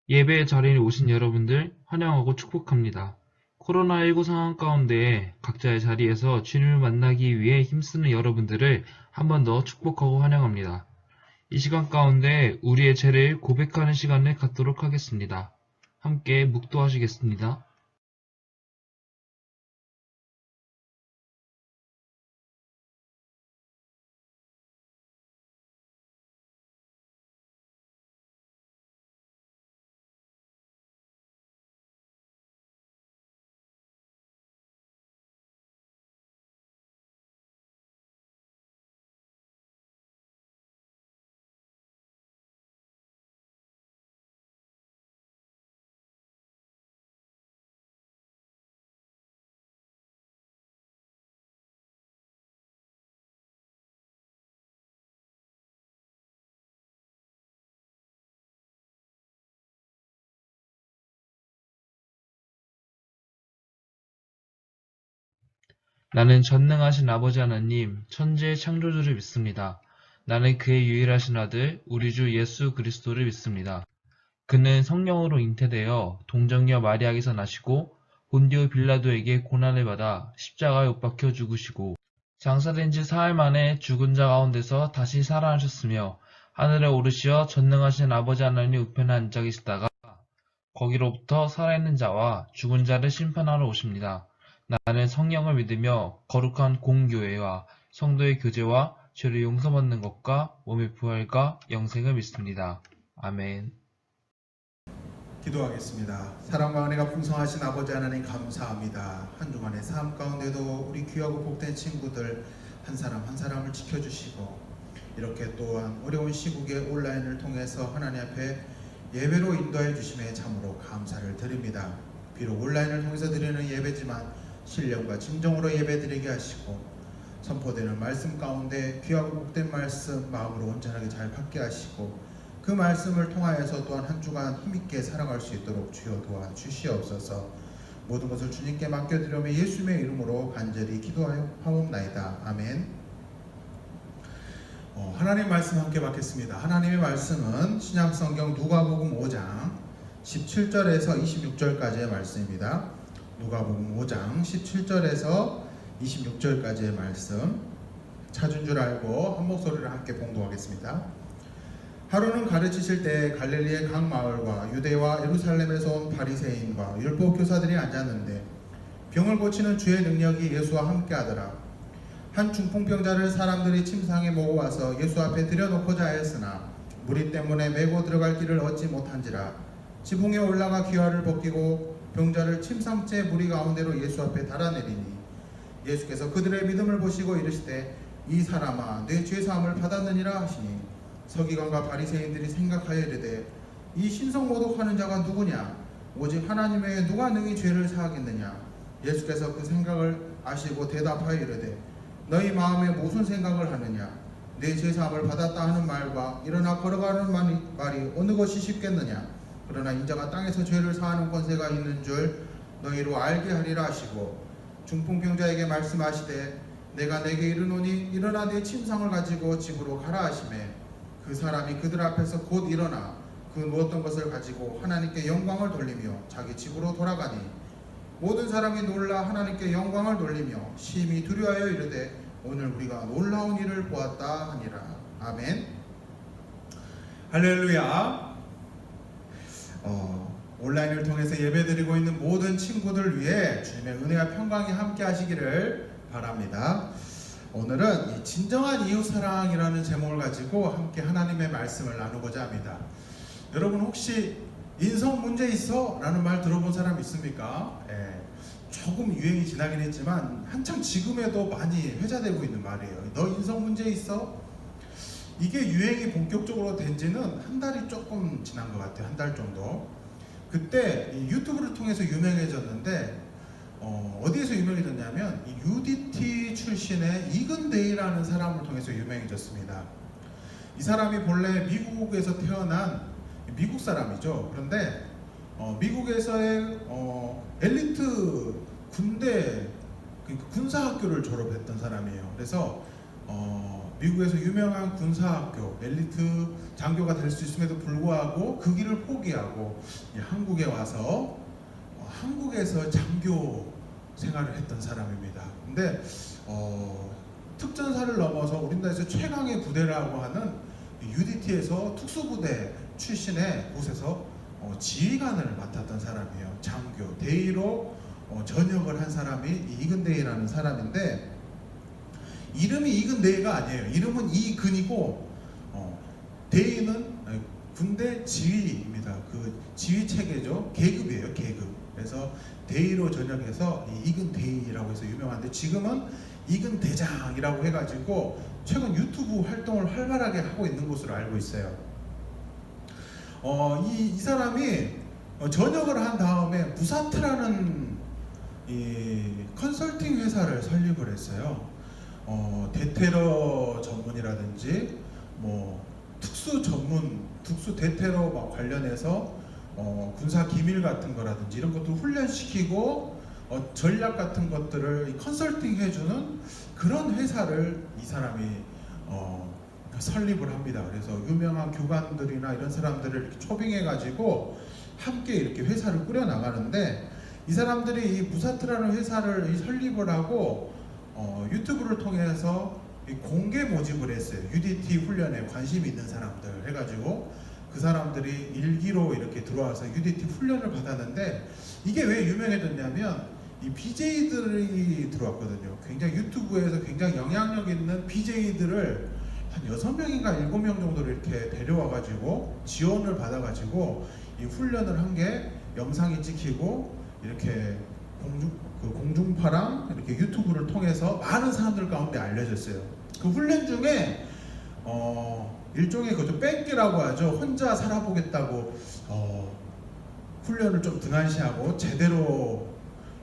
예배 자리에 오신 여러분들 환영하고 축복합니다. 코로나19 상황 가운데 각자의 자리에서 주님을 만나기 위해 힘쓰는 여러분들을 한 번 더 축복하고 환영합니다. 이 시간 가운데 우리의 죄를 고백하는 시간을 갖도록 하겠습니다. 함께 묵도하시겠습니다. 나는 전능하신 아버지 하나님, 천지의 창조주를 믿습니다. 나는 그의 유일하신 아들, 우리 주 예수 그리스도를 믿습니다. 그는 성령으로 잉태되어 동정녀 마리아에게서 나시고 본디오 빌라도에게 고난을 받아 십자가에 못 박혀 죽으시고 장사된 지 사흘 만에 죽은 자 가운데서 다시 살아나셨으며 하늘에 오르시어 전능하신 아버지 하나님 우편에 앉아 계시다가 거기로부터 살아있는 자와 죽은 자를 심판하러 오십니다. 나는 성령을 믿으며 거룩한 공교회와 성도의 교제와 죄를 용서받는 것과 몸의 부활과 영생을 믿습니다. 아멘. 기도하겠습니다. 사랑과 은혜가 풍성하신 아버지 하나님 감사합니다. 한 주간의 삶 가운데도 우리 귀하고 복된 친구들 한 사람 한 사람을 지켜주시고 이렇게 또한 어려운 시국에 온라인을 통해서 하나님 앞에 예배로 인도해 주심에 참으로 감사를 드립니다. 비록 온라인을 통해서 드리는 예배지만 신령과 진정으로 예배드리게 하시고 선포되는 말씀 가운데 귀하고 복된 말씀 마음으로 온전하게 잘 받게 하시고 그 말씀을 통하여서 또한 한 주간 힘있게 살아갈 수 있도록 주여 도와 주시옵소서. 모든 것을 주님께 맡겨드리며 예수님의 이름으로 간절히 기도하옵나이다. 아멘. 하나님 말씀 함께 받겠습니다. 하나님의 말씀은 신약성경 누가복음 5장 17절에서 26절까지의 말씀입니다. 누가복음 5장 17절에서 26절까지의 말씀 찾은 줄 알고 한 목소리를 함께 봉독하겠습니다. 하루는 가르치실 때 갈릴리의 각 마을과 유대와 예루살렘에서 온 바리새인과 율법 교사들이 앉았는데 병을 고치는 주의 능력이 예수와 함께하더라. 한 중풍병자를 사람들이 침상에 모고 와서 예수 앞에 들여놓고자 하였으나 무리 때문에 메고 들어갈 길을 얻지 못한지라. 지붕에 올라가 기와를 벗기고 병자를 침상째 무리 가운데로 예수 앞에 달아내리니 예수께서 그들의 믿음을 보시고 이르시되 이 사람아 내 죄사함을 받았느니라 하시니 서기관과 바리새인들이 생각하여 이르되 이 신성모독하는 자가 누구냐? 오직 하나님 외에 누가 능히 죄를 사하겠느냐? 예수께서 그 생각을 아시고 대답하여 이르되 너희 마음에 무슨 생각을 하느냐? 내 죄사함을 받았다 하는 말과 일어나 걸어가는 말이 어느 것이 쉽겠느냐? 그러나 인자가 땅에서 죄를 사하는 권세가 있는 줄 너희로 알게 하리라 하시고 중풍병자에게 말씀하시되 내가 내게 이르노니 일어나 내 침상을 가지고 집으로 가라 하시매 그 사람이 그들 앞에서 곧 일어나 그 누웠던 것을 가지고 하나님께 영광을 돌리며 자기 집으로 돌아가니 모든 사람이 놀라 하나님께 영광을 돌리며 심히 두려워하여 이르되 오늘 우리가 놀라운 일을 보았다 하니라. 아멘. 할렐루야. 온라인을 통해서 예배드리고 있는 모든 친구들 위해 주님의 은혜와 평강이 함께 하시기를 바랍니다. 오늘은 이 진정한 이웃사랑이라는 제목을 가지고 함께 하나님의 말씀을 나누고자 합니다. 여러분 혹시 인성 문제 있어? 라는 말 들어본 사람 있습니까? 조금 유행이 지나긴 했지만 한참 지금에도 많이 회자되고 있는 말이에요. 너 인성 문제 있어? 이게 유행이 본격적으로 된 지는 한 달이 조금 지난 것 같아요. 한 달 정도. 그때 유튜브를 통해서 유명해졌는데 어디에서 유명해졌냐면 UDT 출신의 이근데이라는 사람을 통해서 유명해졌습니다. 이 사람이 본래 미국에서 태어난 미국 사람이죠. 그런데 미국에서의 엘리트 군대 군사학교를 졸업했던 사람이에요. 그래서 미국에서 유명한 군사학교 엘리트 장교가 될 수 있음에도 불구하고 그 길을 포기하고 한국에 와서 한국에서 장교 생활을 했던 사람입니다. 근데 특전사를 넘어서 우리나라에서 최강의 부대라고 하는 UDT에서 특수부대 출신의 곳에서 지휘관을 맡았던 사람이에요. 장교, 대위로 전역을 한 사람이 이근대위라는 사람인데, 이름이 이근대위가 아니에요. 이름은 이근이고 대위는 군대 지휘입니다. 그 지휘 체계죠. 계급이에요. 계급. 그래서 대위로 전역해서 이근대위라고 해서 유명한데, 지금은 이근대장이라고 해가지고 최근 유튜브 활동을 활발하게 하고 있는 것으로 알고 있어요. 이 사람이 전역을 한 다음에 무사트라는 이 컨설팅 회사를 설립을 했어요. 대테러 전문이라든지 뭐 특수 전문, 특수 대테러 관련해서 군사 기밀 같은 거라든지 이런 것도 훈련시키고 전략 같은 것들을 컨설팅 해주는 그런 회사를 이 사람이 설립을 합니다. 그래서 유명한 교관들이나 이런 사람들을 이렇게 초빙해 가지고 함께 이렇게 회사를 꾸려 나가는데, 이 사람들이 이 무사트라는 회사를 설립을 하고 유튜브를 통해서 공개 모집을 했어요. UDT 훈련에 관심이 있는 사람들 해가지고 그 사람들이 일기로 이렇게 들어와서 UDT 훈련을 받았는데, 이게 왜 유명해졌냐면 이 BJ들이 들어왔거든요. 굉장히 유튜브에서 굉장히 영향력 있는 BJ들을 한 6명인가 7명 정도를 이렇게 데려와가지고 지원을 받아가지고 이 훈련을 한 게 영상이 찍히고 이렇게 공중파랑 이렇게 유튜브를 통해서 많은 사람들 가운데 알려졌어요. 그 훈련 중에 일종의 그좀 뺑기라고 하죠. 혼자 살아보겠다고 훈련을 좀 등한시하고 제대로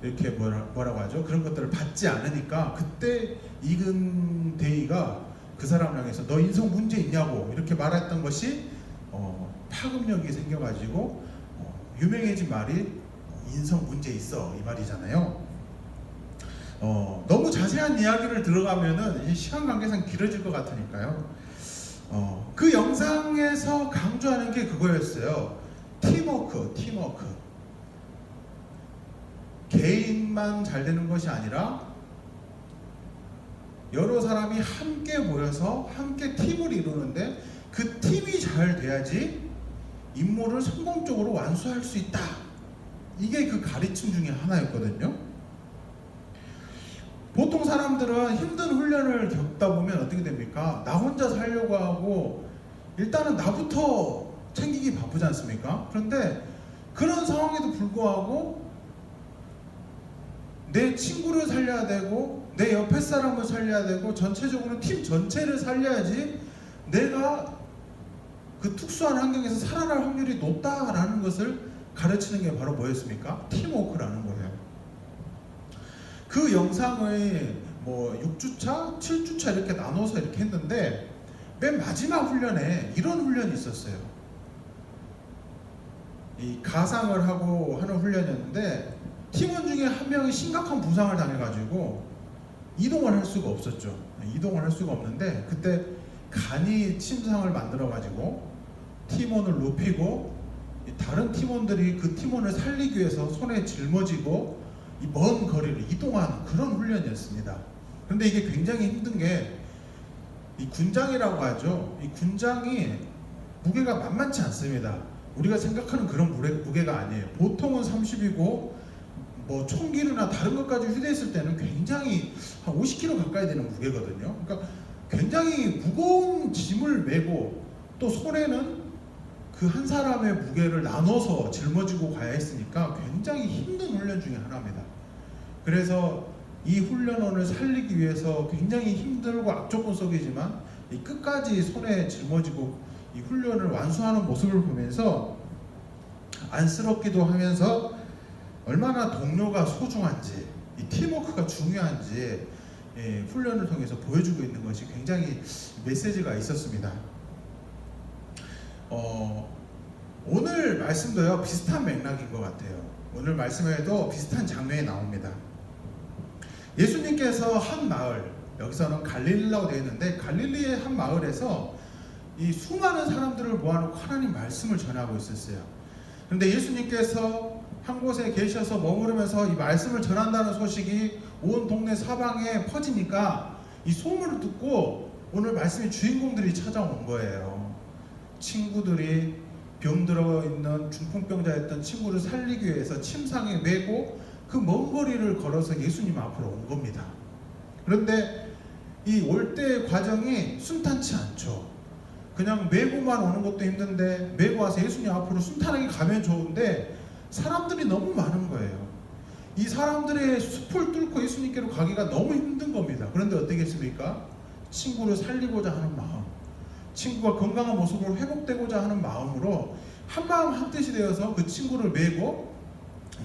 이렇게 뭐라고 하죠. 그런 것들을 받지 않으니까 그때 이근대위가 그 사람을 향해서 너 인성 문제 있냐고 이렇게 말했던 것이 파급력이 생겨가지고 유명해진 말이 인성 문제 있어 이 말이잖아요. 너무 자세한 이야기를 들어가면은 시간 관계상 길어질 것 같으니까요. 그 영상에서 강조하는 게 그거였어요. 팀워크. 개인만 잘 되는 것이 아니라 여러 사람이 함께 모여서 함께 팀을 이루는데 그 팀이 잘 돼야지 임무를 성공적으로 완수할 수 있다. 이게 그 가르침 중에 하나였거든요. 보통 사람들은 힘든 훈련을 겪다 보면 어떻게 됩니까? 나 혼자 살려고 하고 일단은 나부터 챙기기 바쁘지 않습니까? 그런데 그런 상황에도 불구하고 내 친구를 살려야 되고 내 옆에 사람을 살려야 되고 전체적으로 팀 전체를 살려야지 내가 그 특수한 환경에서 살아날 확률이 높다라는 것을 가르치는 게 바로 뭐였습니까? 팀워크라는 거예요. 그 영상을 뭐 6주차, 7주차 이렇게 나눠서 이렇게 했는데 맨 마지막 훈련에 이런 훈련이 있었어요. 이 가상을 하고 하는 훈련이었는데 팀원 중에 한 명이 심각한 부상을 당해가지고 이동을 할 수가 없었죠. 이동을 할 수가 없는데 그때 간이 침상을 만들어가지고 팀원을 눕히고 다른 팀원들이 그 팀원을 살리기 위해서 손에 짊어지고 이 먼 거리를 이동하는 그런 훈련이었습니다. 그런데 이게 굉장히 힘든 게 이 군장이라고 하죠. 이 군장이 무게가 만만치 않습니다. 우리가 생각하는 그런 무게가 아니에요. 보통은 30이고 뭐 총기류나 다른 것까지 휴대했을 때는 굉장히 한 50kg 가까이 되는 무게거든요. 그러니까 굉장히 무거운 짐을 메고 또 손에는 그 한 사람의 무게를 나눠서 짊어지고 가야 했으니까 굉장히 힘든 훈련 중에 하나입니다. 그래서 이 훈련원을 살리기 위해서 굉장히 힘들고 악조건 속이지만 이 끝까지 손에 짊어지고 이 훈련을 완수하는 모습을 보면서 안쓰럽기도 하면서 얼마나 동료가 소중한지, 이 팀워크가 중요한지 훈련을 통해서 보여주고 있는 것이 굉장히 메시지가 있었습니다. 오늘 말씀도요 비슷한 맥락인 것 같아요. 오늘 말씀에도 비슷한 장면이 나옵니다. 예수님께서 한 마을, 여기서는 갈릴리라고 되어 있는데 갈릴리의 한 마을에서 이 수많은 사람들을 모아놓고 하나님 말씀을 전하고 있었어요. 그런데 예수님께서 한 곳에 계셔서 머무르면서 이 말씀을 전한다는 소식이 온 동네 사방에 퍼지니까 이 소문을 듣고 오늘 말씀의 주인공들이 찾아온 거예요. 친구들이 병들어 있는 중풍병자였던 친구를 살리기 위해서 침상에 메고 그 먼 거리를 걸어서 예수님 앞으로 온 겁니다. 그런데 이 올 때 과정이 순탄치 않죠. 그냥 메고만 오는 것도 힘든데 메고 와서 예수님 앞으로 순탄하게 가면 좋은데 사람들이 너무 많은 거예요. 이 사람들의 숲을 뚫고 예수님께로 가기가 너무 힘든 겁니다. 그런데 어떻겠습니까? 친구를 살리고자 하는 마음, 친구가 건강한 모습으로 회복되고자 하는 마음으로 한마음 한뜻이 되어서 그 친구를 메고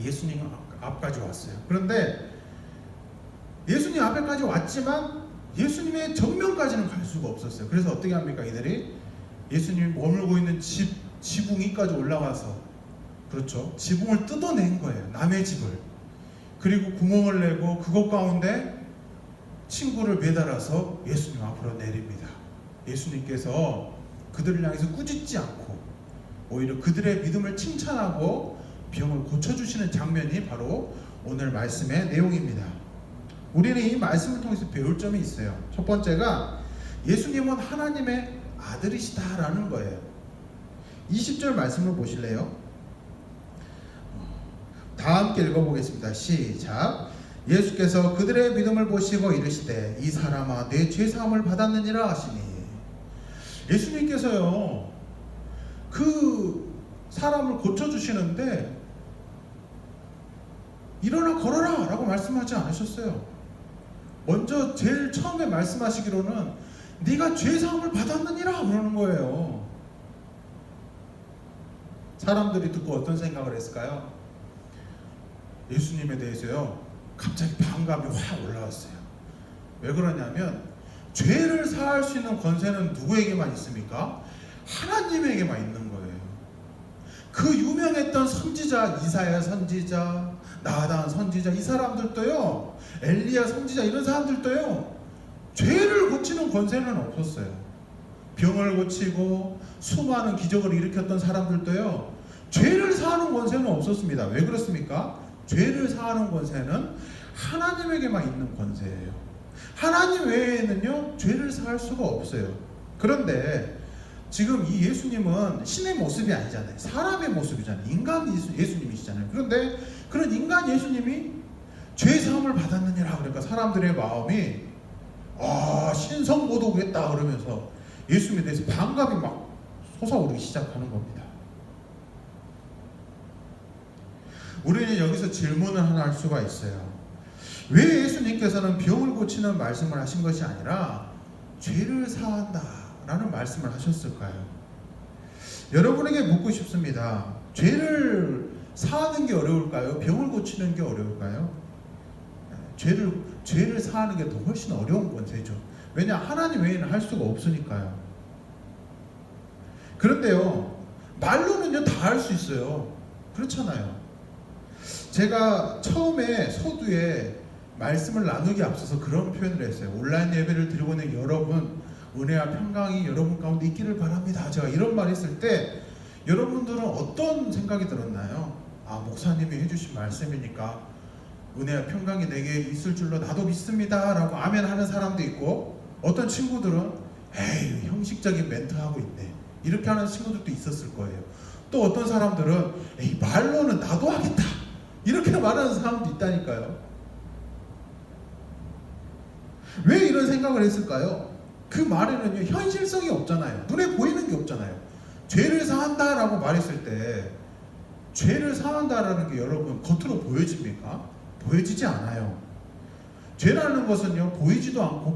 예수님 앞까지 왔어요. 그런데 예수님 앞에까지 왔지만 예수님의 정면까지는 갈 수가 없었어요. 그래서 어떻게 합니까? 이들이 예수님이 머물고 있는 지붕 위까지 올라가서, 그렇죠, 지붕을 뜯어낸 거예요. 남의 집을. 그리고 구멍을 내고 그것 가운데 친구를 매달아서 예수님 앞으로 내립니다. 예수님께서 그들을 향해서 꾸짖지 않고 오히려 그들의 믿음을 칭찬하고 병을 고쳐주시는 장면이 바로 오늘 말씀의 내용입니다. 우리는 이 말씀을 통해서 배울 점이 있어요. 첫 번째가 예수님은 하나님의 아들이시다라는 거예요. 20절 말씀을 보실래요? 다 함께 읽어보겠습니다. 시작. 예수께서 그들의 믿음을 보시고 이르시되 이 사람아 내 죄사함을 받았느니라 하시니, 예수님께서요 그 사람을 고쳐주시는데 일어나 걸어라 라고 말씀하지 않으셨어요. 먼저 제일 처음에 말씀하시기로는 네가 죄사함을 받았느니라 그러는 거예요. 사람들이 듣고 어떤 생각을 했을까요? 예수님에 대해서요 갑자기 반감이 확 올라왔어요. 왜 그러냐면 죄를 사할 수 있는 권세는 누구에게만 있습니까? 하나님에게만 있는 거예요. 그 유명했던 선지자, 이사야 선지자, 나단 선지자, 이 사람들도요, 엘리야 선지자, 이런 사람들도요 죄를 고치는 권세는 없었어요. 병을 고치고 수많은 기적을 일으켰던 사람들도요 죄를 사하는 권세는 없었습니다. 왜 그렇습니까? 죄를 사하는 권세는 하나님에게만 있는 권세예요. 하나님 외에는요 죄를 사할 수가 없어요. 그런데 지금 이 예수님은 신의 모습이 아니잖아요. 사람의 모습이잖아요. 인간 예수님이시잖아요. 그런데 그런 인간 예수님이 죄사함을 받았느니라 그러니까 사람들의 마음이 신성모독했다 그러면서 예수님에 대해서 반감이 막 솟아오르기 시작하는 겁니다. 우리는 여기서 질문을 하나 할 수가 있어요. 왜 예수님께서는 병을 고치는 말씀을 하신 것이 아니라 죄를 사한다 라는 말씀을 하셨을까요? 여러분에게 묻고 싶습니다. 죄를 사하는 게 어려울까요? 병을 고치는 게 어려울까요? 죄를 사하는 게 더 훨씬 어려운 권세죠. 왜냐? 하나님 외에는 할 수가 없으니까요. 그런데요 말로는요 다 할 수 있어요. 그렇잖아요. 제가 처음에 서두에 말씀을 나누기 앞서서 그런 표현을 했어요. 온라인 예배를 드리고 있는 여러분, 은혜와 평강이 여러분 가운데 있기를 바랍니다. 제가 이런 말 했을 때 여러분들은 어떤 생각이 들었나요? 목사님이 해주신 말씀이니까 은혜와 평강이 내게 있을 줄로 나도 믿습니다 라고 아멘 하는 사람도 있고, 어떤 친구들은 에이 형식적인 멘트 하고 있네 이렇게 하는 친구들도 있었을 거예요. 또 어떤 사람들은 에이 말로는 나도 하겠다 이렇게 말하는 사람도 있다니까요. 왜 이런 생각을 했을까요? 그 말에는요 현실성이 없잖아요. 눈에 보이는 게 없잖아요. 죄를 사한다 라고 말했을 때 죄를 사한다라는 게 여러분 겉으로 보여집니까? 보여지지 않아요. 죄라는 것은요 보이지도 않고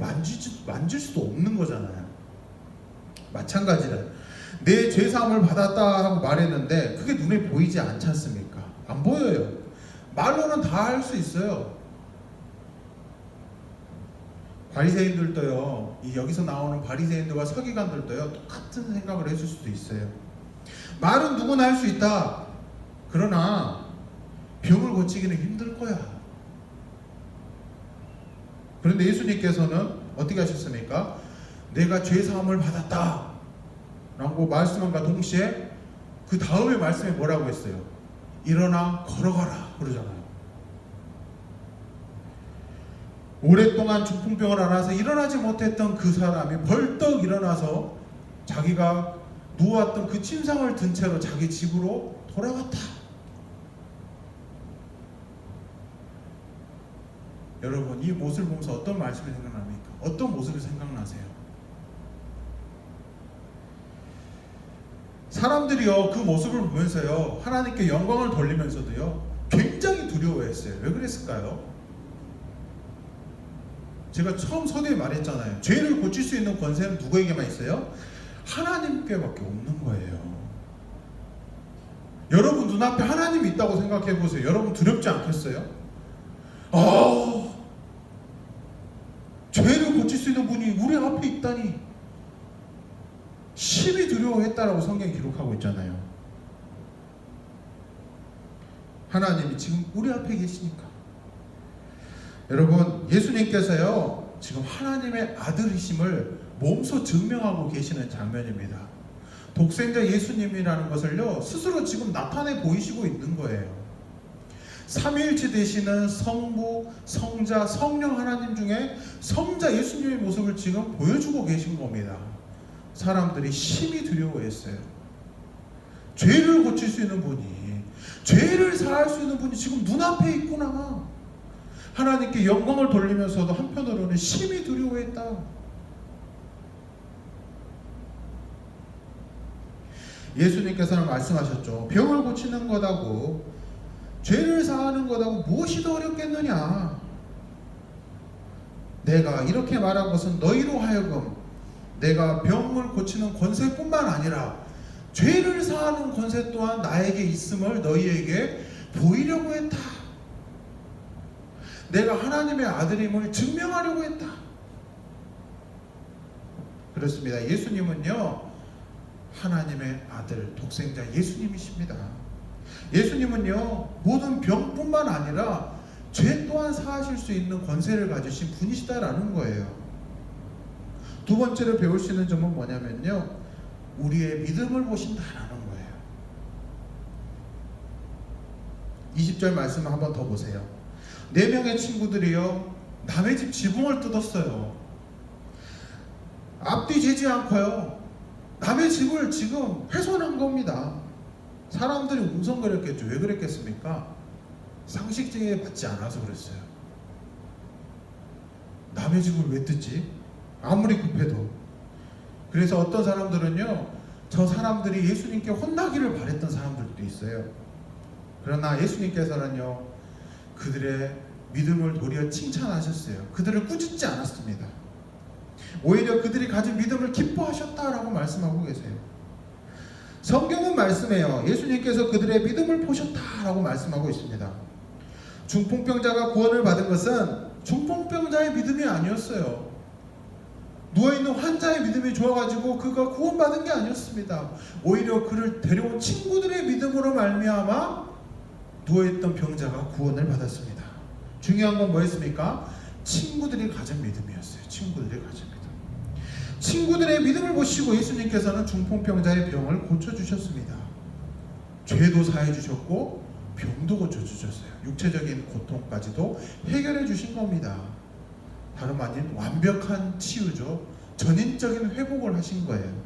만질 수도 없는 거잖아요. 마찬가지로 내 죄사함을 받았다 하고 말했는데 그게 눈에 보이지 않지 않습니까? 안 보여요. 말로는 다 할 수 있어요. 바리새인들도요, 여기서 나오는 바리새인들과 서기관들도요 똑같은 생각을 해줄 수도 있어요. 말은 누구나 할 수 있다. 그러나 병을 고치기는 힘들 거야. 그런데 예수님께서는 어떻게 하셨습니까? 내가 죄 사함을 받았다 라고 말씀함과 동시에 그 다음에 말씀에 뭐라고 했어요? 일어나 걸어가라 그러잖아요. 오랫동안 중풍병을 앓아서 일어나지 못했던 그 사람이 벌떡 일어나서 자기가 누워왔던 그 침상을 든 채로 자기 집으로 돌아갔다. 여러분, 이 모습을 보면서 어떤 말씀이 생각납니까? 어떤 모습이 생각나세요? 사람들이요, 그 모습을 보면서요, 하나님께 영광을 돌리면서도요, 굉장히 두려워했어요. 왜 그랬을까요? 제가 처음 서두에 말했잖아요. 죄를 고칠 수 있는 권세는 누구에게만 있어요? 하나님께밖에 없는 거예요. 여러분 눈앞에 하나님이 있다고 생각해 보세요. 여러분 두렵지 않겠어요? 죄를 고칠 수 있는 분이 우리 앞에 있다니 심히 두려워했다라고 성경이 기록하고 있잖아요. 하나님이 지금 우리 앞에 계시니까. 여러분, 예수님께서요 지금 하나님의 아들이심을 몸소 증명하고 계시는 장면입니다. 독생자 예수님이라는 것을요 스스로 지금 나타내 보이시고 있는 거예요. 삼위일체 되시는 성부, 성자, 성령 하나님 중에 성자 예수님의 모습을 지금 보여주고 계신 겁니다. 사람들이 심히 두려워했어요. 죄를 고칠 수 있는 분이, 죄를 사할 수 있는 분이 지금 눈앞에 있구나. 하나님께 영광을 돌리면서도 한편으로는 심히 두려워했다. 예수님께서는 말씀하셨죠. 병을 고치는 것하고 죄를 사하는 것하고 무엇이 더 어렵겠느냐. 내가 이렇게 말한 것은 너희로 하여금 내가 병을 고치는 권세뿐만 아니라 죄를 사하는 권세 또한 나에게 있음을 너희에게 보이려고 했다. 내가 하나님의 아들임을 증명하려고 했다. 그렇습니다. 예수님은요 하나님의 아들, 독생자 예수님이십니다. 예수님은요 모든 병뿐만 아니라 죄 또한 사하실 수 있는 권세를 가지신 분이시다라는 거예요. 두 번째로 배울 수 있는 점은 뭐냐면요, 우리의 믿음을 보신다라는 거예요. 20절 말씀을 한번 더 보세요. 4명의 친구들이요 남의 집 지붕을 뜯었어요. 앞뒤 재지 않고요 남의 집을 지금 훼손한 겁니다. 사람들이 웅성거렸겠죠. 왜 그랬겠습니까? 상식적에 맞지 않아서 그랬어요. 남의 집을 왜 뜯지? 아무리 급해도. 그래서 어떤 사람들은요 저 사람들이 예수님께 혼나기를 바랬던 사람들도 있어요. 그러나 예수님께서는요 그들의 믿음을 도리어 칭찬하셨어요. 그들을 꾸짖지 않았습니다. 오히려 그들이 가진 믿음을 기뻐하셨다라고 말씀하고 계세요. 성경은 말씀해요. 예수님께서 그들의 믿음을 보셨다라고 말씀하고 있습니다. 중풍병자가 구원을 받은 것은 중풍병자의 믿음이 아니었어요. 누워있는 환자의 믿음이 좋아가지고 그가 구원받은 게 아니었습니다. 오히려 그를 데려온 친구들의 믿음으로 말미암아 누워있던 병자가 구원을 받았습니다. 중요한 건 뭐였습니까? 친구들이 가진 믿음이었어요. 친구들이 가진 믿음. 친구들의 믿음을 보시고 예수님께서는 중풍병자의 병을 고쳐주셨습니다. 죄도 사해주셨고 병도 고쳐주셨어요. 육체적인 고통까지도 해결해 주신 겁니다. 다름 아닌 완벽한 치유죠. 전인적인 회복을 하신 거예요.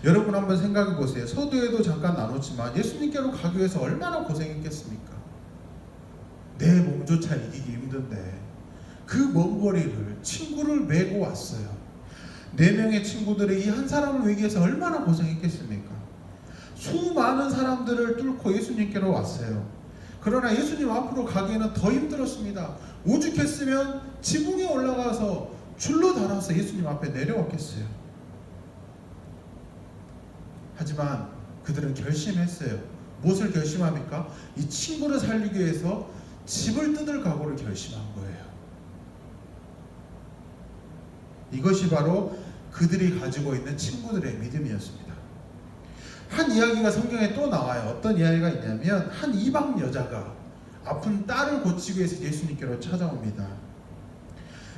여러분 한번 생각해 보세요. 서두에도 잠깐 나눴지만 예수님께로 가기 위해서 얼마나 고생했겠습니까? 내 몸조차 이기기 힘든데 그 먼 거리를 친구를 메고 왔어요. 4명의 친구들이 이 한 사람을 위해서 얼마나 고생했겠습니까? 수많은 사람들을 뚫고 예수님께로 왔어요. 그러나 예수님 앞으로 가기에는 더 힘들었습니다. 오죽했으면 지붕에 올라가서 줄로 달아서 예수님 앞에 내려왔겠어요. 하지만 그들은 결심했어요. 무엇을 결심합니까? 이 친구를 살리기 위해서 집을 뜯을 각오를 결심한 거예요. 이것이 바로 그들이 가지고 있는 친구들의 믿음이었습니다. 한 이야기가 성경에 또 나와요. 어떤 이야기가 있냐면 한 이방 여자가 아픈 딸을 고치기 위해서 예수님께로 찾아옵니다.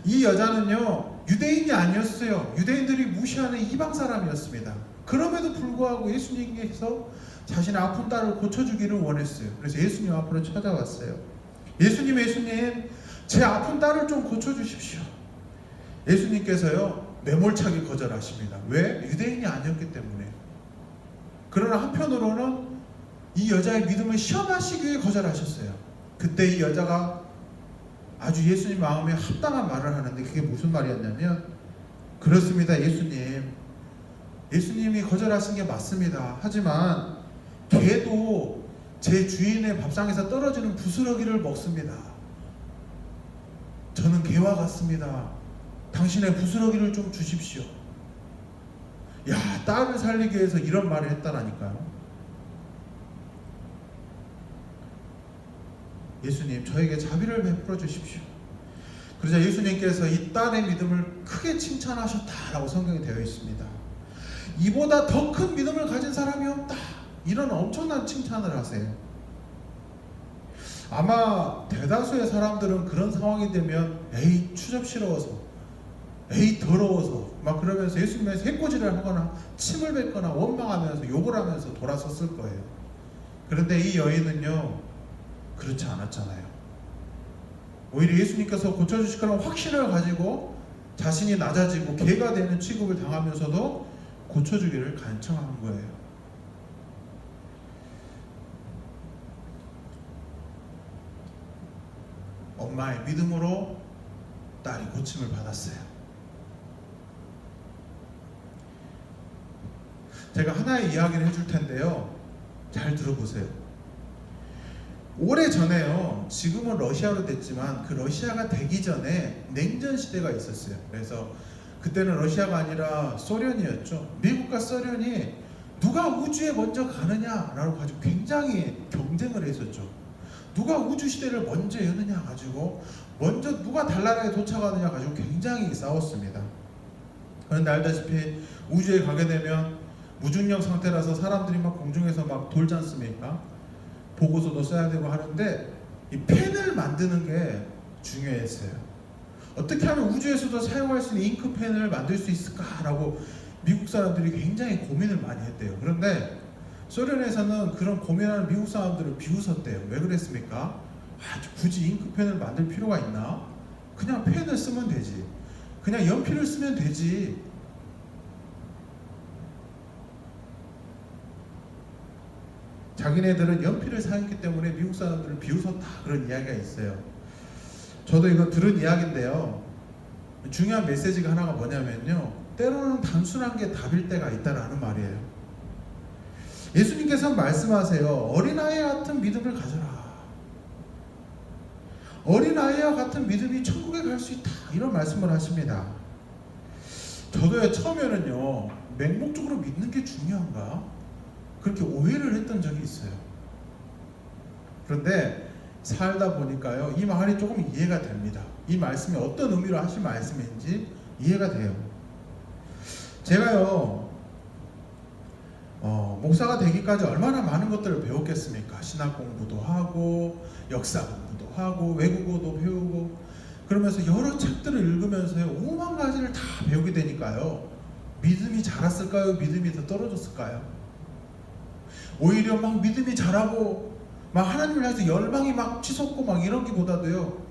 이 여자는요 유대인이 아니었어요. 유대인들이 무시하는 이방 사람이었습니다. 그럼에도 불구하고 예수님께서 자신의 아픈 딸을 고쳐주기를 원했어요. 그래서 예수님 앞으로 찾아왔어요. 예수님, 제 아픈 딸을 좀 고쳐주십시오. 예수님께서요 매몰차게 거절하십니다. 왜? 유대인이 아니었기 때문에. 그러나 한편으로는 이 여자의 믿음을 시험하시기 위해 거절하셨어요. 그때 이 여자가 아주 예수님 마음에 합당한 말을 하는데, 그게 무슨 말이었냐면, 그렇습니다 예수님이 거절하신 게 맞습니다. 하지만 개도 제 주인의 밥상에서 떨어지는 부스러기를 먹습니다. 저는 개와 같습니다. 당신의 부스러기를 좀 주십시오. 야, 딸을 살리기 위해서 이런 말을 했다라니까요. 예수님, 저에게 자비를 베풀어 주십시오. 그러자 예수님께서 이 딸의 믿음을 크게 칭찬하셨다라고 성경에 되어 있습니다. 이보다 더 큰 믿음을 가진 사람이 없다, 이런 엄청난 칭찬을 하세요. 아마 대다수의 사람들은 그런 상황이 되면 에이 추접스러워서, 에이 더러워서 막 그러면서 예수님의 해코지를 하거나 침을 뱉거나 원망하면서 욕을 하면서 돌아섰을 거예요. 그런데 이 여인은요 그렇지 않았잖아요. 오히려 예수님께서 고쳐주실 거라는 확신을 가지고 자신이 낮아지고 개가 되는 취급을 당하면서도 고쳐주기를 간청한 거예요. 엄마의 믿음으로 딸이 고침을 받았어요. 제가 하나의 이야기를 해줄 텐데요, 잘 들어보세요. 오래전에요, 지금은 러시아로 됐지만 그 러시아가 되기 전에 냉전 시대가 있었어요. 그래서 그때는 러시아가 아니라 소련이었죠. 미국과 소련이 누가 우주에 먼저 가느냐라고 가지고 굉장히 경쟁을 했었죠. 누가 우주 시대를 먼저 여느냐 가지고, 먼저 누가 달나라에 도착하느냐 가지고 굉장히 싸웠습니다. 그런데 알다시피 우주에 가게 되면 무중력 상태라서 사람들이 막 공중에서 막 돌지 않습니까? 보고서도 써야 되고 하는데, 이 펜을 만드는 게 중요했어요. 어떻게 하면 우주에서도 사용할 수 있는 잉크펜을 만들 수 있을까라고 미국 사람들이 굉장히 고민을 많이 했대요. 그런데 소련에서는 그런 고민하는 미국 사람들을 비웃었대요. 왜 그랬습니까? 굳이 잉크펜을 만들 필요가 있나? 그냥 펜을 쓰면 되지, 그냥 연필을 쓰면 되지. 자기네들은 연필을 사용했기 때문에 미국 사람들을 비웃었다, 그런 이야기가 있어요. 저도 이거 들은 이야기인데요, 중요한 메시지가 하나가 뭐냐면요, 때로는 단순한 게 답일 때가 있다라는 말이에요. 예수님께서 말씀하세요. 어린아이 같은 믿음을 가져라. 어린아이와 같은 믿음이 천국에 갈 수 있다, 이런 말씀을 하십니다. 저도요 처음에는요 맹목적으로 믿는 게 중요한가, 그렇게 오해를 했던 적이 있어요. 그런데 살다 보니까요 이 말이 조금 이해가 됩니다. 이 말씀이 어떤 의미로 하신 말씀인지 이해가 돼요. 제가요 목사가 되기까지 얼마나 많은 것들을 배웠겠습니까? 신학 공부도 하고 역사 공부도 하고 외국어도 배우고, 그러면서 여러 책들을 읽으면서요 5만 가지를 다 배우게 되니까요, 믿음이 자랐을까요? 믿음이 더 떨어졌을까요? 오히려 막 믿음이 자라고 막 하나님을 향해서 열망이 막 치솟고 막 이런 기보다도요,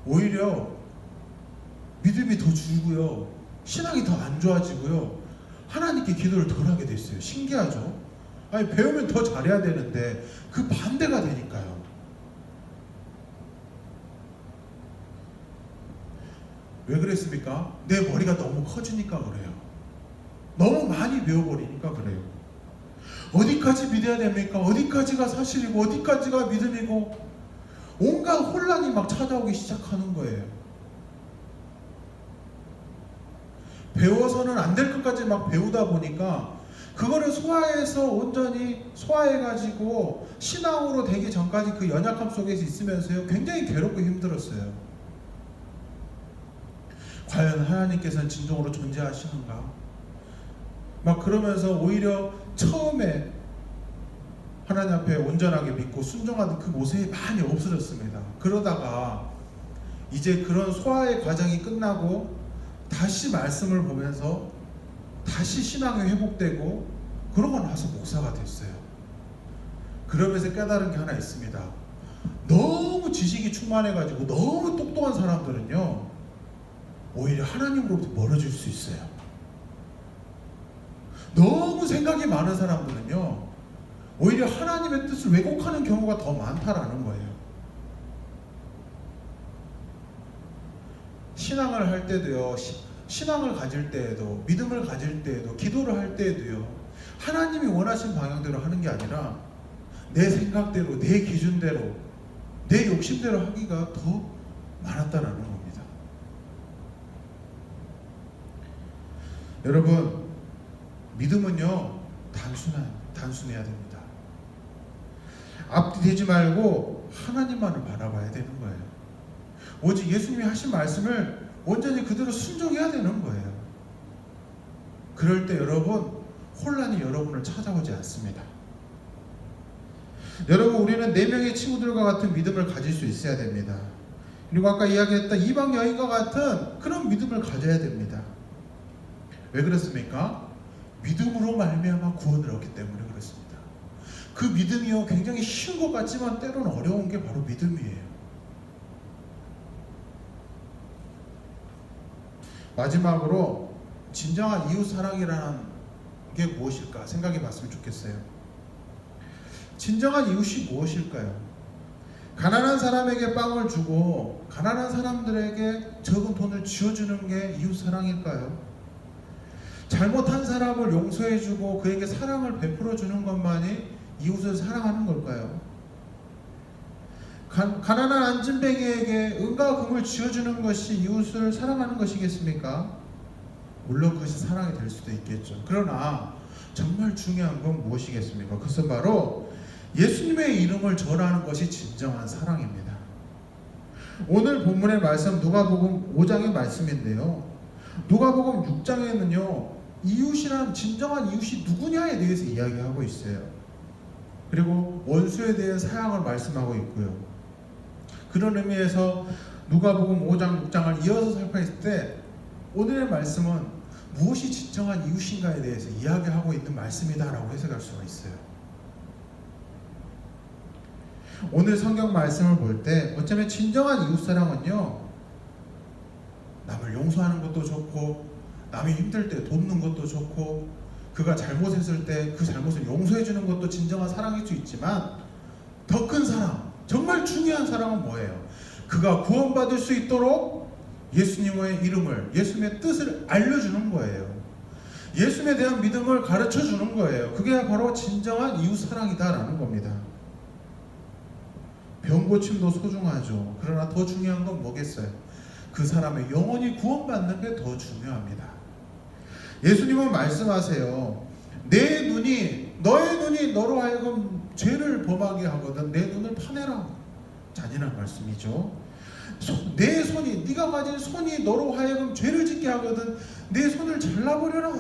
오히려 믿음이 더 줄고요, 신앙이 더 안 좋아지고요, 하나님께 기도를 덜 하게 됐어요. 신기하죠? 아니 배우면 더 잘해야 되는데 그 반대가 되니까요. 왜 그랬습니까? 내 머리가 너무 커지니까 그래요. 너무 많이 배워버리니까 그래요. 어디까지 믿어야 됩니까? 어디까지가 사실이고 어디까지가 믿음이고, 온갖 혼란이 막 찾아오기 시작하는 거예요. 배워서는 안 될 것까지 막 배우다 보니까 그거를 소화해서 온전히 소화해가지고 신앙으로 되기 전까지 그 연약함 속에서 있으면서요 굉장히 괴롭고 힘들었어요. 과연 하나님께서는 진정으로 존재하시는가? 막 그러면서 오히려 처음에 하나님 앞에 온전하게 믿고 순종하는 그 모습이 많이 없어졌습니다. 그러다가 이제 그런 소화의 과정이 끝나고 다시 말씀을 보면서 다시 신앙이 회복되고 그러고 나서 목사가 됐어요. 그러면서 깨달은 게 하나 있습니다. 너무 지식이 충만해가지고 너무 똑똑한 사람들은요, 오히려 하나님으로부터 멀어질 수 있어요. 너무 생각이 많은 사람들은요, 오히려 하나님의 뜻을 왜곡하는 경우가 더 많다라는 거예요. 신앙을 할 때도요, 신앙을 가질 때에도, 믿음을 가질 때에도, 기도를 할 때에도요, 하나님이 원하신 방향대로 하는 게 아니라 내 생각대로, 내 기준대로, 내 욕심대로 하기가 더 많았다라는 겁니다. 여러분, 믿음은요, 단순해야 됩니다. 앞뒤 되지 말고 하나님만을 바라봐야 되는 거예요. 오직 예수님이 하신 말씀을 온전히 그대로 순종해야 되는 거예요. 그럴 때 여러분, 혼란이 여러분을 찾아오지 않습니다. 여러분, 우리는 4명의 친구들과 같은 믿음을 가질 수 있어야 됩니다. 그리고 아까 이야기했던 이방 여인과 같은 그런 믿음을 가져야 됩니다. 왜 그렇습니까? 믿음으로 말미암아 구원을 얻기 때문에 그렇습니다. 그 믿음이요, 굉장히 쉬운 것 같지만 때로는 어려운 게 바로 믿음이에요. 마지막으로 진정한 이웃사랑이라는 게 무엇일까 생각해 봤으면 좋겠어요. 진정한 이웃이 무엇일까요? 가난한 사람에게 빵을 주고 가난한 사람들에게 적은 돈을 쥐어주는 게 이웃사랑일까요? 잘못한 사람을 용서해주고 그에게 사랑을 베풀어주는 것만이 이웃을 사랑하는 걸까요? 가난한 안진뱅이에게 은과 금을 쥐어주는 것이 이웃을 사랑하는 것이겠습니까? 물론 그것이 사랑이 될 수도 있겠죠. 그러나 정말 중요한 건 무엇이겠습니까? 그것은 바로 예수님의 이름을 전하는 것이 진정한 사랑입니다. 오늘 본문의 말씀 누가복음 5장의 말씀인데요, 누가복음 6장에는요 이웃이란 진정한 이웃이 누구냐에 대해서 이야기하고 있어요. 그리고 원수에 대한 사양을 말씀하고 있고요. 그런 의미에서 누가복음 5장 6장을 이어서 살펴봤을 때 오늘의 말씀은 무엇이 진정한 이웃인가에 대해서 이야기하고 있는 말씀이다라고 해석할 수가 있어요. 오늘 성경 말씀을 볼 때 어쩌면 진정한 이웃사랑은요, 남을 용서하는 것도 좋고 남이 힘들 때 돕는 것도 좋고 그가 잘못했을 때 그 잘못을 용서해 주는 것도 진정한 사랑일 수 있지만 더 큰 사랑, 정말 중요한 사랑은 뭐예요? 그가 구원받을 수 있도록 예수님의 이름을, 예수님의 뜻을 알려주는 거예요. 예수님에 대한 믿음을 가르쳐 주는 거예요. 그게 바로 진정한 이웃사랑이다라는 겁니다. 병고침도 소중하죠. 그러나 더 중요한 건 뭐겠어요? 그 사람의 영혼이 구원받는 게 더 중요합니다. 예수님은 말씀하세요. 너의 눈이 너로 하여금 죄를 범하게 하거든 내 눈을 파내라. 잔인한 말씀이죠. 내 손이, 네가 가진 손이 너로 하여금 죄를 짓게 하거든 내 손을 잘라버려라.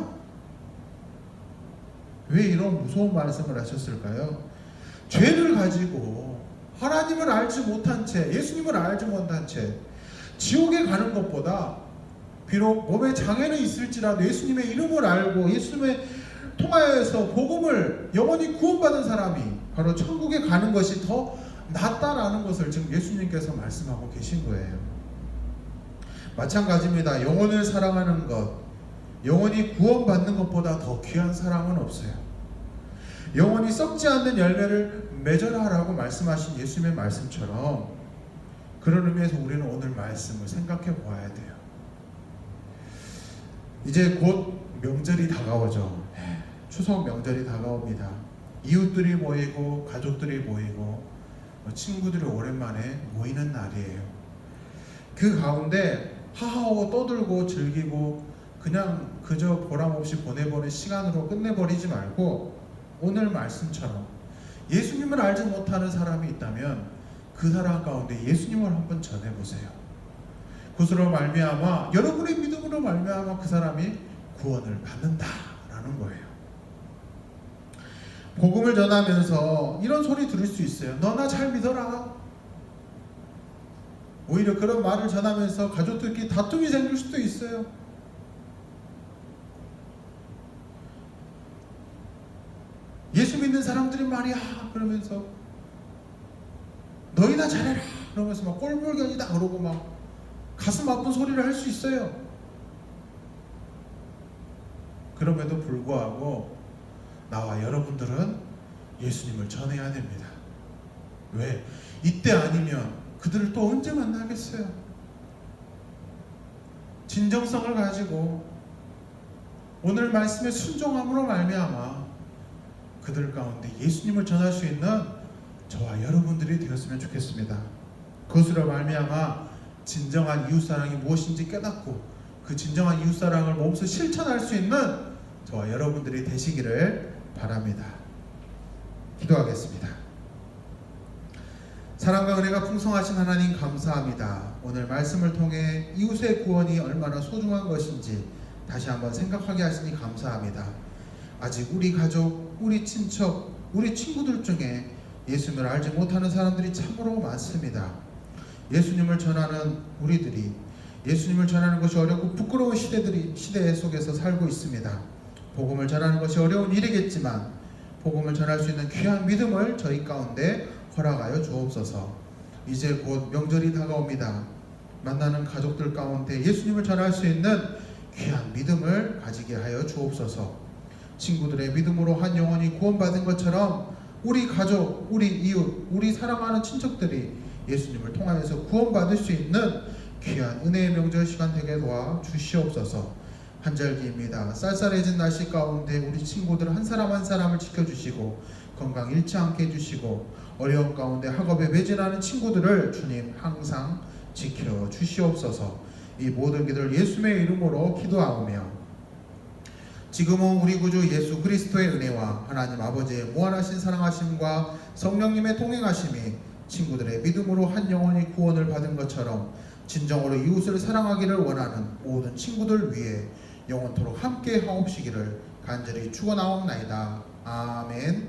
왜 이런 무서운 말씀을 하셨을까요? 죄를 가지고 하나님을 알지 못한 채, 예수님을 알지 못한 채 지옥에 가는 것보다 비록 몸에 장애는 있을지라도 예수님의 이름을 알고 예수님의 통하여서 복음을 영원히 구원받은 사람이 바로 천국에 가는 것이 더 낫다라는 것을 지금 예수님께서 말씀하고 계신 거예요. 마찬가지입니다. 영혼을 사랑하는 것, 영혼이 구원받는 것보다 더 귀한 사랑은 없어요. 영혼이 썩지 않는 열매를 맺어라라고 말씀하신 예수님의 말씀처럼 그런 의미에서 우리는 오늘 말씀을 생각해 보아야 돼요. 이제 곧 명절이 다가오죠. 추석 명절이 다가옵니다. 이웃들이 모이고 가족들이 모이고 친구들이 오랜만에 모이는 날이에요. 그 가운데 하하호 떠들고 즐기고 그냥 그저 보람없이 보내버린 시간으로 끝내버리지 말고 오늘 말씀처럼 예수님을 알지 못하는 사람이 있다면 그 사람 가운데 예수님을 한번 전해보세요. 그것으로 말미암아 여러분의 믿음으로 말미암아 그 사람이 구원을 받는다라는 거예요. 복음을 전하면서 이런 소리 들을 수 있어요. 너 나 잘 믿어라. 오히려 그런 말을 전하면서 가족들끼리 다툼이 생길 수도 있어요. 예수 믿는 사람들이 말이야 그러면서 너희나 잘해라 그러면서 막 꼴불견이다 그러고 막 가슴 아픈 소리를 할 수 있어요. 그럼에도 불구하고 나와 여러분들은 예수님을 전해야 됩니다. 왜? 이때 아니면 그들을 또 언제 만나겠어요? 진정성을 가지고 오늘 말씀에 순종함으로 말미암아 그들 가운데 예수님을 전할 수 있는 저와 여러분들이 되었으면 좋겠습니다. 그것으로 말미암아 진정한 이웃사랑이 무엇인지 깨닫고 그 진정한 이웃사랑을 몸소 실천할 수 있는 저와 여러분들이 되시기를 바랍니다. 기도하겠습니다. 사랑과 은혜가 풍성하신 하나님 감사합니다. 오늘 말씀을 통해 이웃의 구원이 얼마나 소중한 것인지 다시 한번 생각하게 하시니 감사합니다. 아직 우리 가족, 우리 친척, 우리 친구들 중에 예수님을 알지 못하는 사람들이 참으로 많습니다. 예수님을 전하는 우리들이 예수님을 전하는 것이 어렵고 부끄러운 시대 속에서 살고 있습니다. 복음을 전하는 것이 어려운 일이겠지만 복음을 전할 수 있는 귀한 믿음을 저희 가운데 허락하여 주옵소서. 이제 곧 명절이 다가옵니다. 만나는 가족들 가운데 예수님을 전할 수 있는 귀한 믿음을 가지게 하여 주옵소서. 친구들의 믿음으로 한 영혼이 구원받은 것처럼 우리 가족, 우리 이웃, 우리 사랑하는 친척들이 예수님을 통하여서 구원받을 수 있는 귀한 은혜의 명절 시간 되게 도와 주시옵소서. 한절기입니다. 쌀쌀해진 날씨 가운데 우리 친구들 한 사람 한 사람을 지켜주시고 건강 잃지 않게 해주시고 어려운 가운데 학업에 매진하는 친구들을 주님 항상 지켜주시옵소서. 이 모든 기도를 예수님의 이름으로 기도하오며 지금은 우리 구주 예수 그리스도의 은혜와 하나님 아버지의 무한하신 사랑하심과 성령님의 동행하심이 친구들의 믿음으로 한 영혼이 구원을 받은 것처럼 진정으로 이웃을 사랑하기를 원하는 모든 친구들 위해 영원토록 함께 하옵시기를 간절히 축원하옵나이다. 아멘.